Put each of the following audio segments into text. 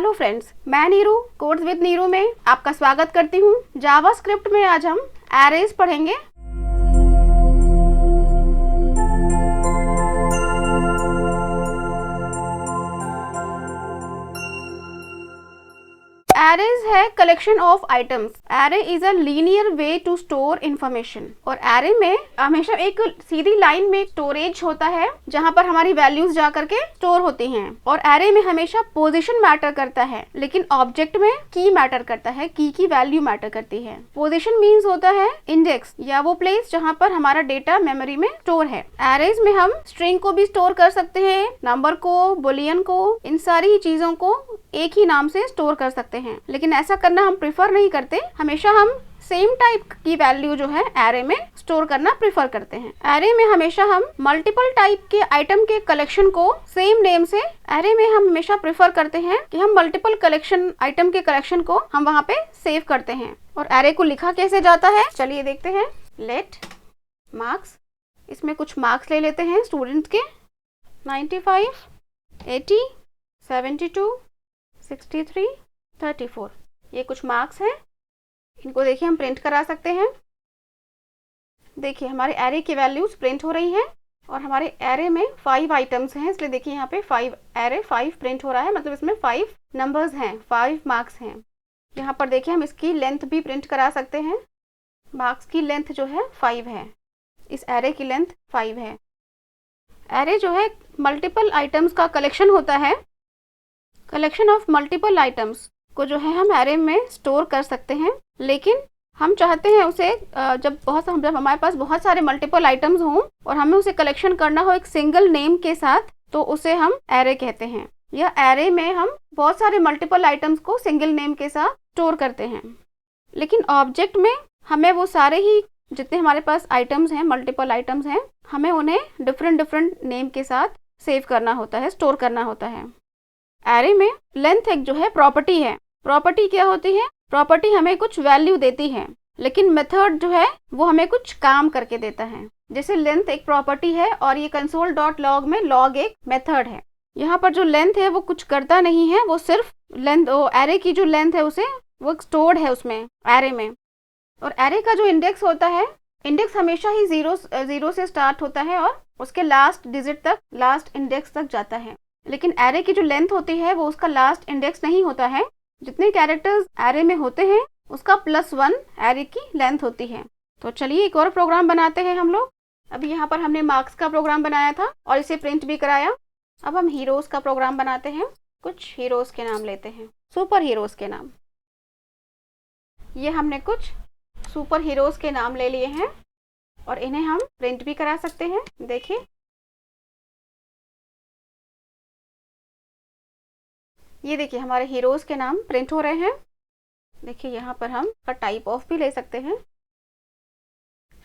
Hello friends, मैं Neeru codes with Neeru में आपका स्वागत करती हूँ। जावास्क्रिप्ट में आज हम एरेज पढ़ेंगे। एरेज है collection of items. Array is a linear way to store information. और एरे में हमेशा एक सीधी लाइन में स्टोरेज होता है जहाँ पर हमारी वैल्यूज जा करके स्टोर होती हैं। और एरे में हमेशा पोजीशन मैटर करता है, लेकिन ऑब्जेक्ट में की मैटर करता है, की वैल्यू मैटर करती है। पोजीशन मीन्स होता है इंडेक्स या वो प्लेस जहाँ पर हमारा डेटा मेमोरी में स्टोर है। एरेज में हम स्ट्रिंग को भी स्टोर कर सकते हैं, नंबर को, बुलियन को, इन सारी चीजों को एक ही नाम से स्टोर कर सकते हैं। लेकिन ऐसा करना हम प्रेफर नहीं करते। हमेशा हम सेम टाइप की वैल्यू जो है एरे में स्टोर करना प्रेफर करते हैं। एरे में हमेशा हम मल्टीपल टाइप के आइटम के कलेक्शन को सेम नेम से एरे में हम हमेशा प्रेफर करते हैं कि हम मल्टीपल कलेक्शन आइटम के कलेक्शन को हम वहाँ पे सेव करते हैं। और एरे को लिखा कैसे जाता है, चलिए देखते हैं। लेट मार्क्स, इसमें कुछ मार्क्स ले लेते हैं स्टूडेंट के। 95, 80, 72, 63, 34, ये कुछ मार्क्स हैं। इनको देखिए हम प्रिंट करा सकते हैं। देखिए हमारे एरे की वैल्यूज प्रिंट हो रही हैं और हमारे एरे में 5 आइटम्स हैं, इसलिए देखिए यहाँ पे 5 प्रिंट हो रहा है, मतलब इसमें 5 नंबर्स हैं, 5 मार्क्स हैं। यहाँ पर देखिए हम इसकी लेंथ भी प्रिंट करा सकते हैं। मार्क्स की लेंथ जो है 5 है, इस एरे की लेंथ 5 है। एरे जो है मल्टीपल आइटम्स का कलेक्शन होता है। कलेक्शन ऑफ मल्टीपल आइटम्स को जो है हम एरे में स्टोर कर सकते हैं, लेकिन हम चाहते हैं उसे जब हमारे पास बहुत सारे मल्टीपल आइटम्स हों और हमें उसे कलेक्शन करना हो एक सिंगल नेम के साथ, तो उसे हम एरे कहते हैं। या एरे में हम बहुत सारे मल्टीपल आइटम्स को सिंगल नेम के साथ स्टोर करते हैं। लेकिन ऑब्जेक्ट में हमें वो सारे ही जितने हमारे पास आइटम्स हैं, मल्टीपल आइटम्स हैं, हमें उन्हें डिफरेंट नेम के साथ सेव करना होता है, स्टोर करना होता है। एरे में लेंथ एक जो है प्रॉपर्टी है। प्रॉपर्टी क्या होती है? प्रॉपर्टी हमें कुछ वैल्यू देती है, लेकिन मेथड जो है वो हमें कुछ काम करके देता है। जैसे लेंथ एक प्रॉपर्टी है और ये console.log में log एक मेथड है। यहाँ पर जो लेंथ है वो कुछ करता नहीं है, वो सिर्फ लेंथ, एरे की जो लेंथ है उसे वो स्टोर्ड है उसमें एरे में। और एरे का जो इंडेक्स होता है, इंडेक्स हमेशा ही जीरो से स्टार्ट होता है और उसके लास्ट डिजिट तक, लास्ट इंडेक्स तक जाता है। लेकिन एरे की जो लेंथ होती है वो उसका लास्ट इंडेक्स नहीं होता है। जितने कैरेक्टर्स एरे में होते हैं उसका +1 एरे की लेंथ होती है। तो चलिए एक और प्रोग्राम बनाते हैं हम लोग। अभी यहाँ पर हमने मार्क्स का प्रोग्राम बनाया था और इसे प्रिंट भी कराया। अब हम हीरोज का प्रोग्राम बनाते हैं। कुछ हीरोज के नाम लेते हैं, सुपर हीरोज के नाम। ये हमने कुछ सुपर हीरोज के नाम ले लिए हैं और इन्हें हम प्रिंट भी करा सकते हैं। देखिए ये देखिए हमारे हीरोज के नाम प्रिंट हो रहे हैं। देखिए यहाँ पर हम इसका टाइप ऑफ भी ले सकते हैं।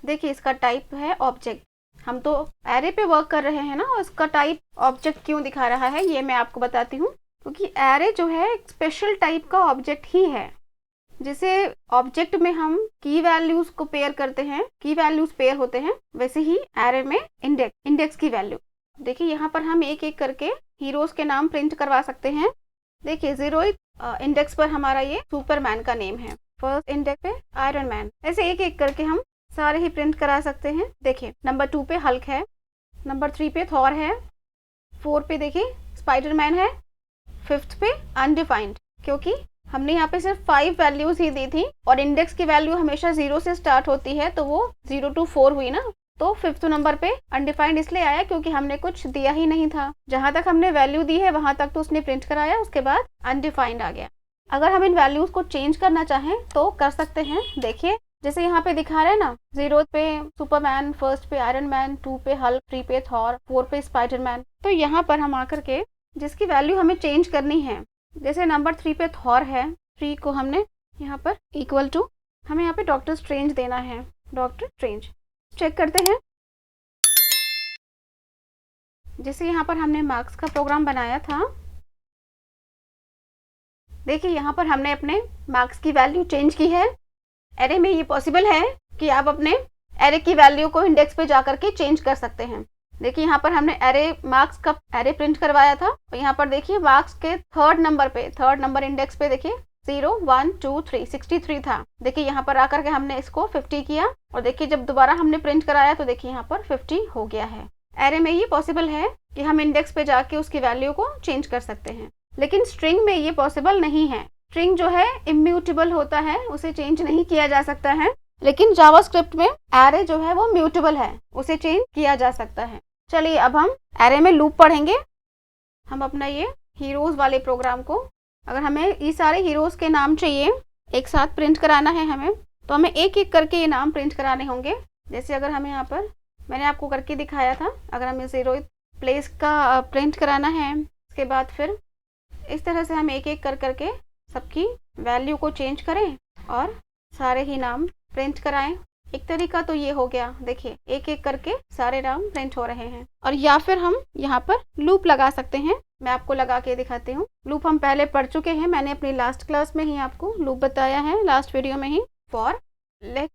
देखिए इसका टाइप है ऑब्जेक्ट। हम तो एरे पे वर्क कर रहे हैं ना, और इसका टाइप ऑब्जेक्ट क्यों दिखा रहा है ये मैं आपको बताती हूँ। क्योंकि एरे जो है एक स्पेशल टाइप का ऑब्जेक्ट ही है। जैसे ऑब्जेक्ट में हम की वैल्यूज को पेयर करते हैं, की वैल्यूज पेयर होते हैं, वैसे ही एरे में इंडेक्स की वैल्यू। देखिए यहाँ पर हम एक एक करके हीरोज के नाम प्रिंट करवा सकते हैं। देखिए 0 इंडेक्स पर हमारा ये सुपरमैन का नेम है, फर्स्ट इंडेक्स पे आयरन मैन। ऐसे एक एक करके हम सारे ही प्रिंट करा सकते हैं। देखिए नंबर 2 पे हल्क है, नंबर 3 पे थॉर है, 4 पे देखिए स्पाइडरमैन है, 5th पे अनडिफाइंड, क्योंकि हमने यहाँ पे सिर्फ 5 वैल्यूज ही दी थी और इंडेक्स की वैल्यू हमेशा 0 से स्टार्ट होती है, तो वो 0 to 4 हुई ना। तो 5th नंबर पे अनडिफाइंड इसलिए आया क्योंकि हमने कुछ दिया ही नहीं था। जहां तक हमने वैल्यू दी है वहां तक तो उसने प्रिंट कराया, उसके बाद अनडिफाइंड आ गया। अगर हम इन वैल्यूज को चेंज करना चाहें तो कर सकते हैं। देखिए जैसे यहाँ पे दिखा रहे हैं ना, 0 पे सुपरमैन, 1st पे आयरन मैन, 2 पे हल्क, 3 पे थॉर, 4 पे स्पाइडरमैन। तो यहाँ पर हम आकर के जिसकी वैल्यू हमें चेंज करनी है, जैसे नंबर 3 पे थॉर है, 3 को हमने यहाँ पर इक्वल टू, हमें यहाँ पे डॉक्टर स्ट्रेंज देना है, डॉक्टर स्ट्रेंज। चेक करते हैं। जैसे यहाँ पर हमने मार्क्स का प्रोग्राम बनाया था, देखिए यहाँ पर हमने अपने मार्क्स की वैल्यू चेंज की है। एरे में ये पॉसिबल है कि आप अपने एरे की वैल्यू को इंडेक्स पे जाकर के चेंज कर सकते हैं। देखिए यहाँ पर हमने एरे मार्क्स का एरे प्रिंट करवाया था और यहाँ पर देखिए मार्क्स के थर्ड नंबर इंडेक्स पे देखिए 0 1 2 3 63 था। देखिए यहाँ पर आकर के हमने इसको 50 किया और देखिए जब दोबारा हमने प्रिंट कराया तो देखिए यहाँ पर 50 हो गया है। एरे में ये पॉसिबल है कि हम इंडेक्स पे जाके उसकी वैल्यू को चेंज कर सकते हैं, लेकिन स्ट्रिंग में ये पॉसिबल नहीं है। स्ट्रिंग जो है इम्यूटेबल होता है, उसे चेंज नहीं किया जा सकता है, लेकिन जावास्क्रिप्ट में एरे जो है वो म्यूटेबल है, उसे चेंज किया जा सकता है। चलिए अब हम एरे में लूप पढ़ेंगे। हम अपना ये हीरोज वाले प्रोग्राम को, अगर हमें ये सारे हीरोज के नाम चाहिए एक साथ प्रिंट कराना है हमें, तो हमें एक एक करके ये नाम प्रिंट कराने होंगे। जैसे अगर हमें यहाँ पर मैंने आपको करके दिखाया था, अगर हमें 0 प्लेस का प्रिंट कराना है, उसके बाद फिर इस तरह से हम एक एक कर करके सबकी वैल्यू को चेंज करें और सारे ही नाम प्रिंट कराएं। एक तरीका तो ये हो गया, देखिए एक एक करके सारे नाम प्रिंट हो रहे हैं। और या फिर हम यहाँ पर लूप लगा सकते हैं, मैं आपको लगा के दिखाती हूँ। लूप हम पहले पढ़ चुके हैं, मैंने अपनी लास्ट क्लास में ही आपको लूप बताया है, लास्ट वीडियो में ही। फॉर लेट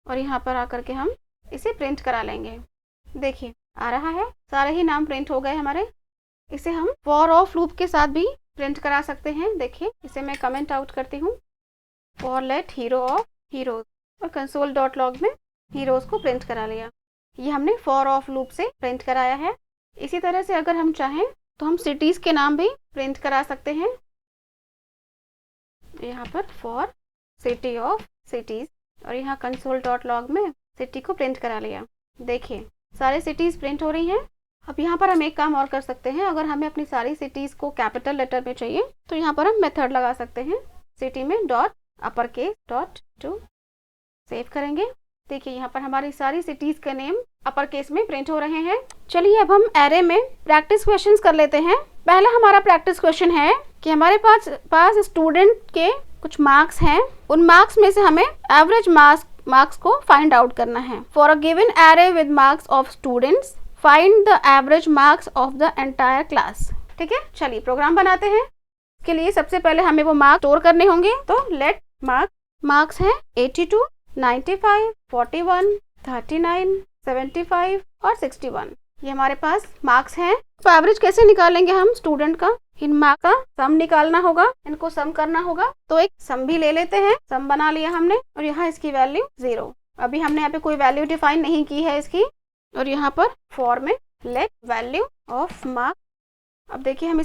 और यहाँ पर आकर के हम इसे प्रिंट करा लेंगे। देखिए आ रहा है, सारे ही नाम प्रिंट हो गए हमारे। इसे हम फॉर ऑफ लूप के साथ भी प्रिंट करा सकते हैं। देखिए इसे मैं कमेंट आउट करती हूँ, for let hero of heroes, और कंसोल डॉट लॉग में हीरोज को प्रिंट करा लिया। ये हमने फॉर ऑफ लूप से प्रिंट कराया है। इसी तरह से अगर हम चाहें तो हम सिटीज के नाम भी प्रिंट करा सकते हैं। यहाँ पर फॉर सिटी ऑफ सिटीज, और यहाँ कंसोल डॉट लॉग में सिटी को प्रिंट करा लिया। देखिए सारे सिटीज प्रिंट हो रही हैं। अब यहाँ पर हम एक काम और कर सकते हैं, अगर हमें अपनी सारी सिटीज को कैपिटल लेटर में चाहिए तो यहाँ पर हम मेथड लगा सकते हैं। सिटी में dot upper case dot to save करेंगे। देखिए यहाँ पर हमारी सारी सिटीज के नेम अपर केस में प्रिंट हो रहे हैं। चलिए अब हम एरे में प्रैक्टिस क्वेश्चंस कर लेते हैं। पहला हमारा प्रैक्टिस क्वेश्चन है कि हमारे पास स्टूडेंट के कुछ मार्क्स हैं, उन मार्क्स में से हमें एवरेज मार्क्स को फाइंड आउट करना है। For a given array with marks of students find the average marks of the entire class. ठीक है, चलिए प्रोग्राम बनाते हैं। इसके लिए सबसे पहले हमें वो मार्क्स स्टोर करने होंगे, तो लेट मार्क्स है 82 95 41 39 75 और 61। ये हमारे पास मार्क्स हैं। तो एवरेज कैसे निकालेंगे हम स्टूडेंट का? इन मार्क्स का सम निकालना होगा, इनको सम करना होगा। तो एक सम भी ले लेते हैं, सम बना लिया हमने, और यहाँ इसकी वैल्यू 0। अभी हमने यहाँ पे कोई वैल्यू डिफाइन नहीं की है इसकी। और यहाँ पर फॉर में लेट वैल्यू ऑफ मार्क्स। अब देखिए हम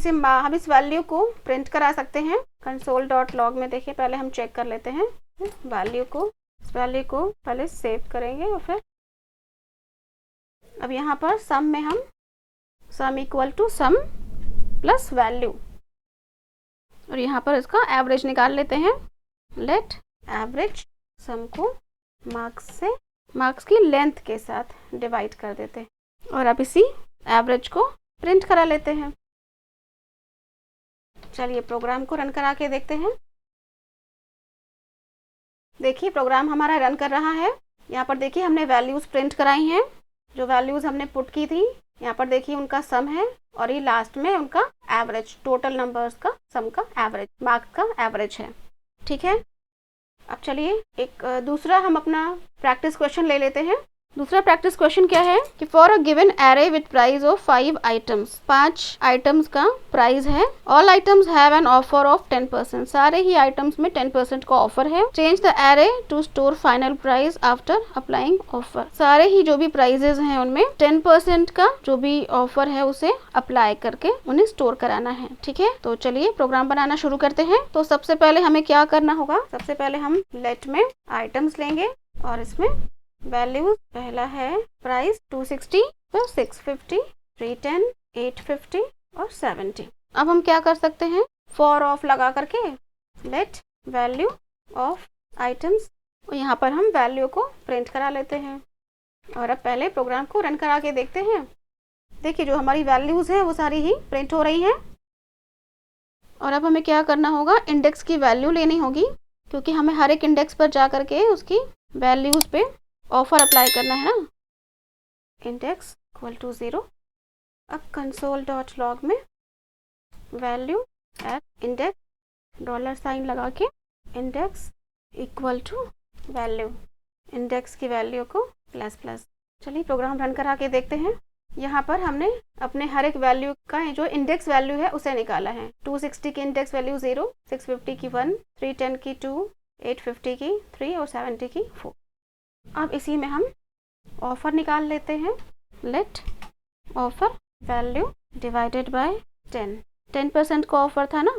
इस वैल्यू को प्रिंट करा सकते हैं कंसोल डॉट लॉग में। देखिए पहले हम चेक कर लेते हैं वैल्यू को पहले सेव करेंगे और फिर अब यहाँ पर सम में हम sum equal to sum plus value, और यहाँ पर इसका एवरेज निकाल लेते हैं। लेट एवरेज सम को मार्क्स की लेंथ के साथ डिवाइड कर देते हैं और अब इसी एवरेज को प्रिंट करा लेते हैं। चलिए प्रोग्राम को रन करा के देखते हैं। देखिए प्रोग्राम हमारा रन कर रहा है। यहाँ पर देखिए हमने वैल्यूज प्रिंट कराई हैं, जो वैल्यूज हमने पुट की थी। यहाँ पर देखिए उनका सम है और ये लास्ट में उनका एवरेज, टोटल नंबर्स का सम का एवरेज, मार्क्स का एवरेज है। ठीक है, अब चलिए एक दूसरा हम अपना प्रैक्टिस क्वेश्चन ले लेते हैं। दूसरा प्रैक्टिस क्वेश्चन क्या है कि for a given array with price of 5 items, 5 items का प्राइस है। All items have an offer of 10%, सारे ही आइटम्स में 10% का ऑफर है। Change the array to store final price after applying offer, सारे ही जो भी प्राइजेस हैं उनमें 10% का जो भी ऑफर है उसे अप्लाई करके उन्हें स्टोर कराना है। ठीक है, तो चलिए प्रोग्राम बनाना शुरू करते हैं। तो सबसे पहले हमें क्या करना होगा, सबसे पहले हम लेट में आइटम्स लेंगे और इसमें वैल्यू पहला है प्राइस 260, तो 650, 310, 850 और 70। अब हम क्या कर सकते हैं, फॉर ऑफ लगा करके लेट वैल्यू ऑफ आइटम्स, और यहाँ पर हम वैल्यू को प्रिंट करा लेते हैं। और अब पहले प्रोग्राम को रन करा के देखते हैं। देखिए जो हमारी वैल्यूज हैं वो सारी ही प्रिंट हो रही हैं। और अब हमें क्या करना होगा, इंडेक्स की वैल्यू लेनी होगी, क्योंकि हमें हर एक इंडेक्स पर जा करके उसकी वैल्यूज पे ऑफर अप्लाई करना है ना। Index equal to 0। अब कंसोल डॉट लॉग में वैल्यू एट इंडेक्स $साइन लगा के index equal to value, index की वैल्यू को प्लस। चलिए प्रोग्राम रन करा के देखते हैं। यहाँ पर हमने अपने हर एक वैल्यू का जो इंडेक्स वैल्यू है उसे निकाला है। 260 की इंडेक्स वैल्यू 0, 650 की 1, 310 की 2, 850 की 3 और 70 की 4। अब इसी में हम ऑफर निकाल लेते हैं। Let offer value divided by 10% का ऑफर था ना।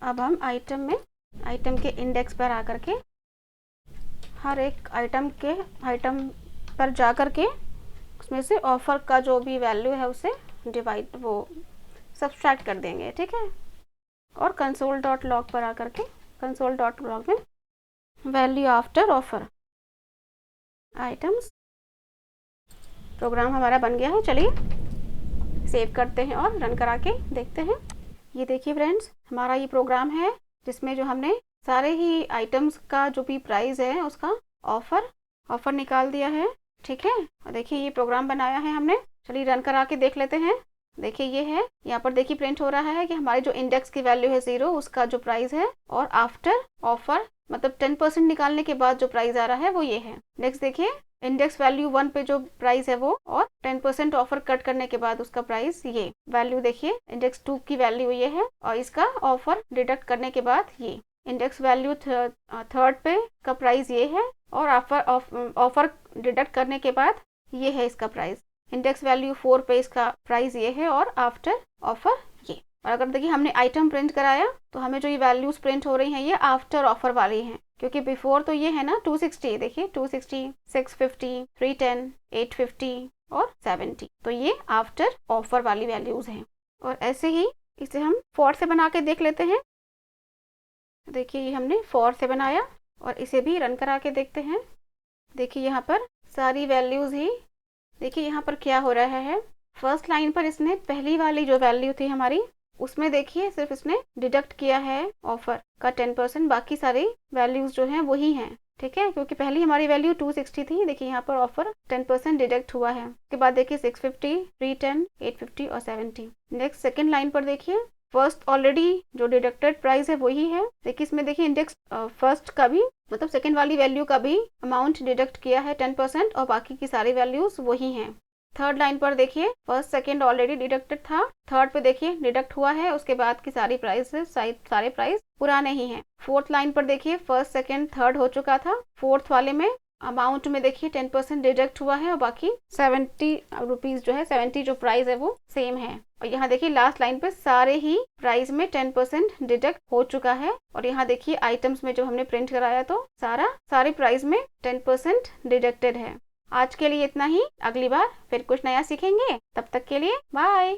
अब हम आइटम के इंडेक्स पर आकर के हर एक आइटम पर जा कर के उसमें से ऑफर का जो भी वैल्यू है उसे सब्सट्रैक्ट कर देंगे, ठीक है। और कंसोल डॉट लॉग पर आकर के कंसोल डॉट लॉग में value after offer items, program हमारा बन गया है। चलिए सेव करते हैं और रन करा के देखते हैं। ये देखिए फ्रेंड्स, हमारा ये प्रोग्राम है जिसमें जो हमने सारे ही आइटम्स का जो भी प्राइस है उसका ऑफर निकाल दिया है, ठीक है। और देखिए ये प्रोग्राम बनाया है हमने। चलिए रन करा के देख लेते हैं। देखिए ये है, यहाँ पर देखिए प्रिंट हो रहा है कि हमारी जो इंडेक्स की वैल्यू है 0 उसका जो प्राइस है, और आफ्टर ऑफर मतलब 10% निकालने के बाद जो प्राइस आ रहा है वो ये है। नेक्स्ट देखिए इंडेक्स वैल्यू 1 पे जो प्राइस है वो, और 10% ऑफर कट करने के बाद उसका प्राइस ये वैल्यू देखिए इंडेक्स 2 की वैल्यू ये है, और इसका ऑफर डिडक्ट करने के बाद ये इंडेक्स वैल्यू 3rd पे का प्राइस ये है, और ऑफर डिडक्ट करने के बाद ये है इसका प्राइस। इंडेक्स वैल्यू 4 पे इसका प्राइस ये है, और आफ्टर ऑफर ये। और अगर देखिए हमने आइटम प्रिंट कराया तो हमें जो ये वैल्यूज प्रिंट हो रही हैं ये आफ्टर ऑफर वाली हैं, क्योंकि बिफोर तो ये है ना 260, देखिए 260, 650, 310, 850 और 70, तो ये आफ्टर ऑफर वाली वैल्यूज हैं। और ऐसे ही इसे हम फॉर से बना के देख लेते हैं। देखिए ये हमने फॉर से बनाया और इसे भी रन करा के देखते हैं। देखिए यहाँ पर सारी वैल्यूज ही, देखिए यहाँ पर क्या हो रहा है, फर्स्ट लाइन पर इसने पहली वाली जो वैल्यू थी हमारी उसमें देखिए सिर्फ इसने डिडक्ट किया है ऑफर का 10%, बाकी सारी वैल्यूज जो हैं वही हैं, ठीक है, क्योंकि पहली हमारी वैल्यू 260 थी। देखिए यहाँ पर ऑफर 10% डिडक्ट हुआ है। उसके बाद देखिए 650, 310, 850 और 70। नेक्स्ट सेकेंड लाइन पर देखिए फर्स्ट ऑलरेडी जो डिडक्टेड प्राइस है वही है। देखिए इसमें देखिए इंडेक्स फर्स्ट का भी मतलब सेकेंड वाली वैल्यू का भी अमाउंट डिडक्ट किया है 10%, और बाकी की सारी वैल्यूज वही हैं। थर्ड लाइन पर देखिए फर्स्ट सेकेंड ऑलरेडी डिडक्टेड था, थर्ड पे देखिए डिडक्ट हुआ है, उसके बाद की सारी प्राइस सारे प्राइस पुराने ही हैं। फोर्थ लाइन पर देखिए फर्स्ट सेकेंड थर्ड हो चुका था, फोर्थ वाले में अमाउंट में देखिए 10% डिडक्ट हुआ है, और बाकी 70 रुपीज जो है 70 जो प्राइस है वो सेम है। और यहाँ देखिए लास्ट लाइन पे सारे ही प्राइस में 10% डिडक्ट हो चुका है, और यहाँ देखिए आइटम्स में जो हमने प्रिंट कराया तो सारे प्राइस में 10% डिडक्टेड है। आज के लिए इतना ही, अगली बार फिर कुछ नया सीखेंगे। तब तक के लिए बाय।